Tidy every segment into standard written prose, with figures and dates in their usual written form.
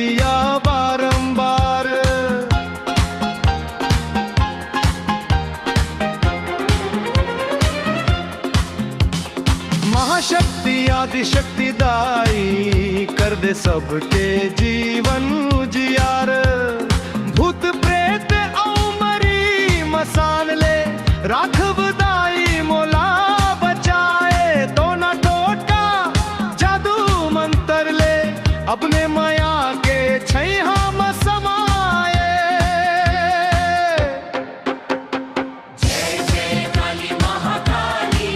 अरजिया बारंबार। महाशक्ति आदिशक्ति दाई कर दे सबके जीवन उजियार। भूत प्रेत औ मरी मसान ले राख बदाई मोला बचाए। तो ना टोटका जादू मंतर ले अपने माया के छैहा में समाए। जय जय काली महाकाली,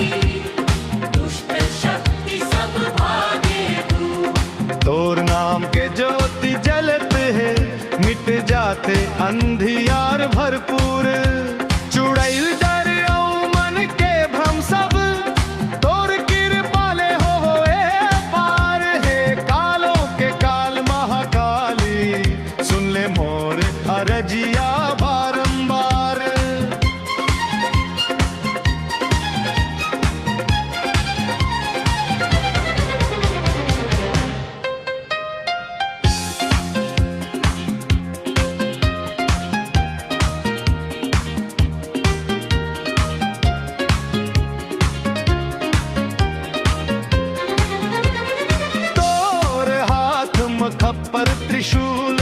दुष्ट शक्ति सब भागे तू। तोर नाम के ज्योति जलत है मिट जाते अंधियार भरपूर। चुड़ैल डर औ मन के भ्रम सब तोर कृपाले होए पार। है कालों के काल महाकाली सुन ले मोर अरजिया बारंबार। खप्पर त्रिशूल